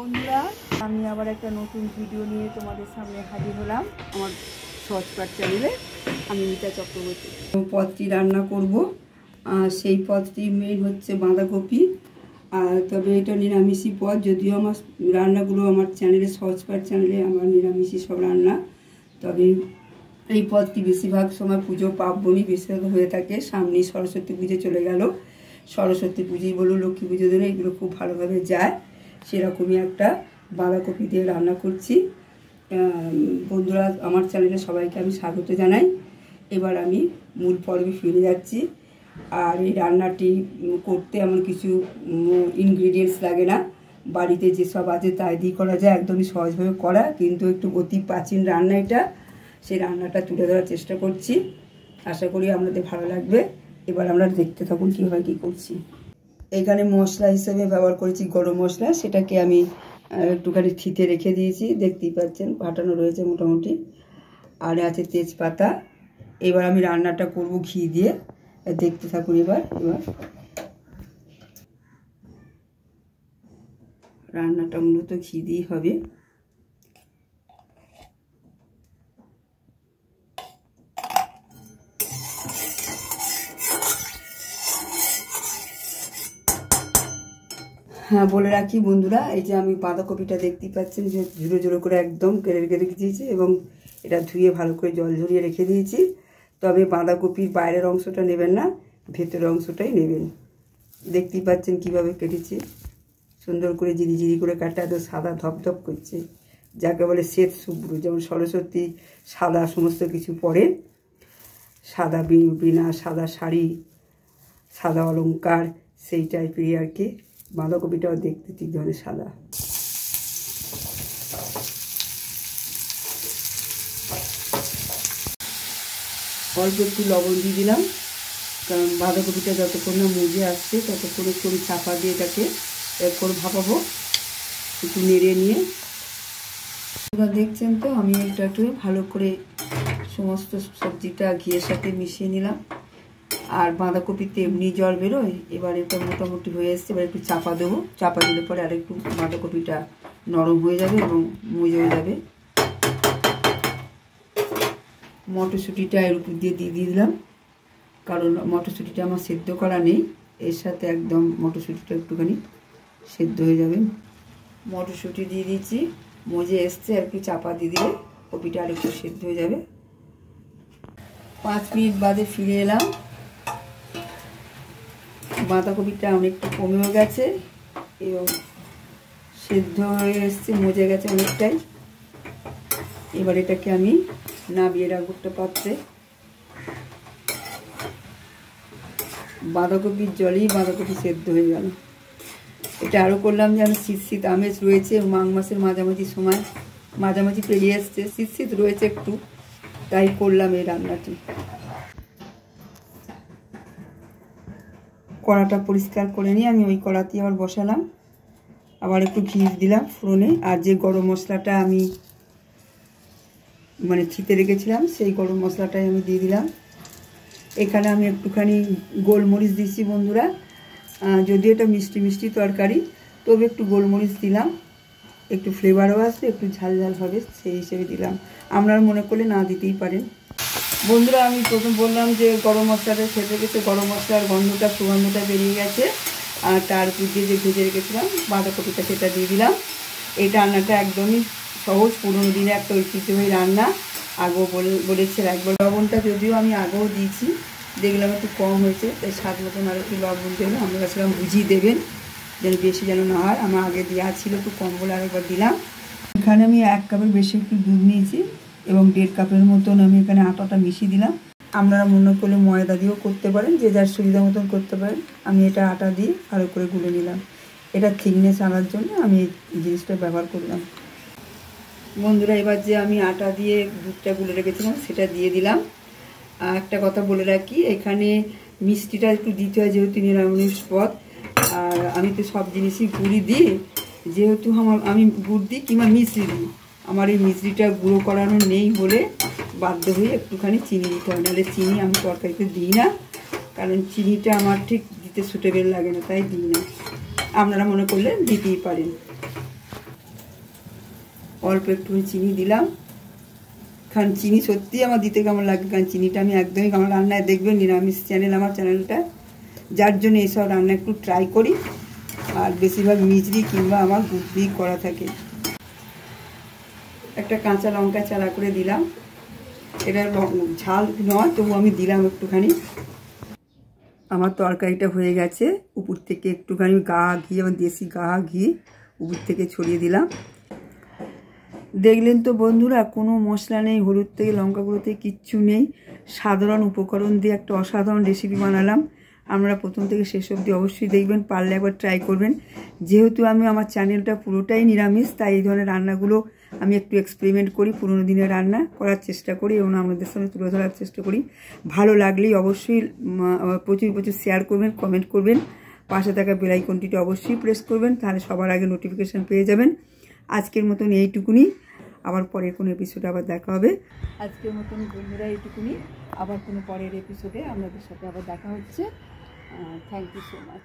বন্ধুরা, আমি আবার একটা নতুন ভিডিও নিয়ে তোমাদের সামনে হাজির হলাম আমার সহজপাঠ চ্যানেলে। আমি মিতা চক্রবর্তী। পদটি রান্না করব, সেই পদটি মেন হচ্ছে বাঁধাকপি। তবে এটা নিরামিষই পদ, যদিও আমার রান্নাগুলো আমার চ্যানেলে সহজপাঠ চ্যানেলে আমার নিরামিষই সব রান্না। তবে এই পদটি বেশিরভাগ সময় পুজো পার্বণই বেশিরভাগ হয়ে থাকে। সামনেই সরস্বতী পুজো চলে গেল, সরস্বতী পুজোই বলো লক্ষ্মী পুজো দিনে এগুলো খুব ভালোভাবে যায়। সেরকমই একটা বাঁধাকপি দিয়ে রান্না করছি। বন্ধুরা, আমার চ্যানেলে সবাইকে আমি স্বাগত জানাই। এবার আমি মূল পর্বে ফিরে যাচ্ছি। আর এই রান্নাটি করতে আমার কিছু ইনগ্রিডিয়েন্টস লাগে না, বাড়িতে যেসব আছে তাই দিয়ে করা যায়, একদমই সহজভাবে করা, কিন্তু একটু অতি প্রাচীন রান্না এটা। সেই রান্নাটা তুলে ধরার চেষ্টা করছি, আশা করি আপনাদের ভালো লাগবে। এবার আমরা দেখতে থাকুন কীভাবে কী করছি। এখানে মশলা হিসেবে ব্যবহার করেছি গরম মশলা, সেটাকে আমি একটুখানি থিতে রেখে দিয়েছি, দেখতেই পাচ্ছেন ফাটানো রয়েছে মোটামুটি। আর আছে তেজপাতা। এবার আমি রান্নাটা করব ঘি দিয়ে, দেখতে থাকুন। এবার রান্নাটা মূলত ঘি দিয়ে হবে। হ্যাঁ, বলে রাখি বন্ধুরা, এই যে আমি বাঁধাকপিটা দেখতেই পাচ্ছেন যে ঝুড়ো ঝুড়ো করে একদম কেটে রেখে দিয়েছি, এবং এটা ধুয়ে ভালো করে জল ঝরিয়ে রেখে দিয়েছি। তবে বাঁধাকপির বাইরের অংশটা নেবেন না, ভেতরের অংশটাই নেবেন। দেখতেই পাচ্ছেন কিভাবে কেটেছি, সুন্দর করে জিরি জিরি করে কাটা, এত সাদা ধপধপ করছে, যাকে বলে শ্বেত শুভ্র। যেমন সরস্বতী সাদা সমস্ত কিছু পরে, সাদা বিনা, সাদা শাড়ি, সাদা অলংকার, সেই টাইপেরই আর কি। বাঁধাকপিটাও দেখতে ঠিক ধরনের সাদা। অল্প একটু লবণ দিয়ে দিলাম, কারণ বাঁধাকপিটা যতক্ষণ না মুজে আসছে ততক্ষণ একটু চাপা দিয়ে এটাকে করে ভাপাবো, একটু নেড়ে নিয়ে। এবার দেখছেন তো আমি এটা একটু ভালো করে সমস্ত সবজিটা ঘিয়ের সাথে মিশিয়ে নিলাম। আর বাঁধাকপিতে এমনি জল বেরোয়। এবার এটা মোটামুটি হয়ে এসছে, এবার একটু চাপা দেবো। চাপা দিলে পরে আর একটু বাঁধাকপিটা নরম হয়ে যাবে এবং মুজে হয়ে যাবে। মটরশুঁটিটা এর উপর দিয়ে দিলাম, কারণ মটরশুঁটিটা আমার সেদ্ধ করা নেই, এর সাথে একদম মটরশুঁটিটা একটুখানি সেদ্ধ হয়ে যাবে। মটরশুঁটি দিয়ে দিয়েছি, মজে এসছে, আর একটু চাপা দিয়ে দিলে কপিটা আর একটু সেদ্ধ হয়ে যাবে। 5 মিনিট বাদে ফিরে এলাম। বাঁধাকপিটা অনেকটা কমেও গেছে এবং সেদ্ধ হয়ে এসছে, মজে গেছে অনেকটাই। এবার এটাকে আমি নামিয়ে রাখবো একটা পাত্রে। বাঁধাকপির জলেই বাঁধাকপি সেদ্ধ হয়ে গেল। এটা আরও করলাম যেন শীত শীত আমেজ রয়েছে, মাঘ মাসের মাঝামাঝি পেরিয়ে এসছে, শীত শীত রয়েছে একটু, তাই করলাম এই রান্নাটি। কড়াটা পরিষ্কার করে নিয়ে আমি ওই কড়াতে আবার বসালাম, আবার একটু ঘি দিলাম ফোড়নে। আর যে গরম মশলাটা আমি ছিটে রেখেছিলাম, সেই গরম মশলাটাই আমি দিয়ে দিলাম। এখানে আমি একটুখানি গোলমরিচ দিচ্ছি বন্ধুরা, যদিও এটা মিষ্টি মিষ্টি তরকারি, তবে একটু গোলমরিচ দিলাম, একটু ফ্লেভারও আসবে, একটু ঝাল ঝাল হবে, সেই হিসেবে দিলাম। আপনারা মনে করলে না দিতেই পারেন। বন্ধুরা, আমি প্রথম বললাম যে গরম মশলাটা সেদ্ধ গেছে, গরম মশলার সুগন্ধটা বেরিয়ে গেছে। আর তার উপর দিয়ে যে ভেজে রেখেছিলাম বাঁধাকপিটা, সেটা দিয়ে দিলাম। এই রান্নাটা একদমই সহজ, পুরোনো দিনে একটা ঐতিহ্যবাহী রান্না। আগেও বলেছি একবার। লবণটা যদিও আমি আগেও দিয়েছি, দেখলাম একটু কম হয়েছে, তাই স্বাদ মতন আর একটু লবণ দেবেন। আমরা সেরকম বুঝিয়ে দেবেন যেন বেশি যেন না হয়। আমার আগে দেওয়া ছিল একটু কম বলে আরেকবার দিলাম। এখানে আমি 1 কাপের বেশি একটু দুধ নিয়েছি এবং 1.5 কাপের মতন আমি এখানে আটাটা মিশিয়ে দিলাম। আপনারা মনে করলে ময়দা দিয়েও করতে পারেন, যে যার সুবিধা মতন করতে পারেন। আমি এটা আটা দিয়ে ভালো করে গুলে নিলাম। এটা থিকনেস আনার জন্য আমি এই জিনিসটা ব্যবহার করলাম। বন্ধুরা, এবার যে আমি আটা দিয়ে দুধটা গুলে রেখেছিলাম সেটা দিয়ে দিলাম। আর একটা কথা বলে রাখি, এখানে মিষ্টিটা একটু দিতে হয়, যেহেতু নিরামিষ পদ। আর আমি তো সব জিনিসই গুঁড়ি দিই, যেহেতু আমি গুড় দিই কিংবা মিশ্রি দিই, আমার এই মিশ্রিটা গুঁড়ো করানো নেই বলে বাধ্য হয়ে একটুখানি চিনি দিতে হয়। নাহলে চিনি আমি তরকারিতে দিই না, কারণ চিনিটা আমার ঠিক দিতে সুটেবেল লাগে না, তাই দিই না। আপনারা মনে করলে দিতেই পারেন। অল্প একটু চিনি দিলাম। কারণ চিনি সত্যিই আমার দিতে কেমন লাগে, কারণ চিনিটা আমি একদমই আমার রান্নায় দেখবেন নিরামিষ চ্যানেল আমার চ্যানেলটা, যার জন্য এইসব রান্না একটু ট্রাই করি। আর বেশিরভাগ মিজরি কিংবা আমার গুড় দিয়ে করা থাকে। একটা কাঁচা লঙ্কা চারা করে দিলাম, এটা ঝাল নয় তবু আমি দিলাম একটুখানি। আমার তরকারিটা হয়ে গেছে, উপর থেকে একটুখানি গা ঘি, আমার দেশি গা ঘি উপর থেকে ছড়িয়ে দিলাম। দেখলেন তো বন্ধুরা, কোনো মশলা নেই, হলুদ থেকে লঙ্কা গুঁড়ো থেকে কিচ্ছু নেই, সাধারণ উপকরণ দিয়ে একটা অসাধারণ রেসিপি বানালাম। আমরা প্রথম থেকে শেষ অবধি অবশ্যই দেখবেন, পারলে একবার ট্রাই করবেন। যেহেতু আমি আমার চ্যানেলটা পুরোটাই নিরামিষ, তাই এই ধরনের রান্নাগুলো আমি একটু এক্সপেরিমেন্ট করি, পুরোনো দিনের রান্না করার চেষ্টা করি এবং আপনাদের সামনে তুলে ধরার চেষ্টা করি। ভালো লাগলেই অবশ্যই প্রচুর প্রচুর শেয়ার করবেন, কমেন্ট করবেন, পাশে থাকা বেল আইকনটিতে অবশ্যই প্রেস করবেন, তাহলে সবার আগে নোটিফিকেশান পেয়ে যাবেন। আজকের মতন এইটুকুনি, আবার পরের কোনো এপিসোডে আবার দেখা হবে। আজকের মতন বন্ধুরা এইটুকুনি, আবার কোনো পরের এপিসোডে আপনাদের সাথে আবার দেখা হচ্ছে। Thank you so much.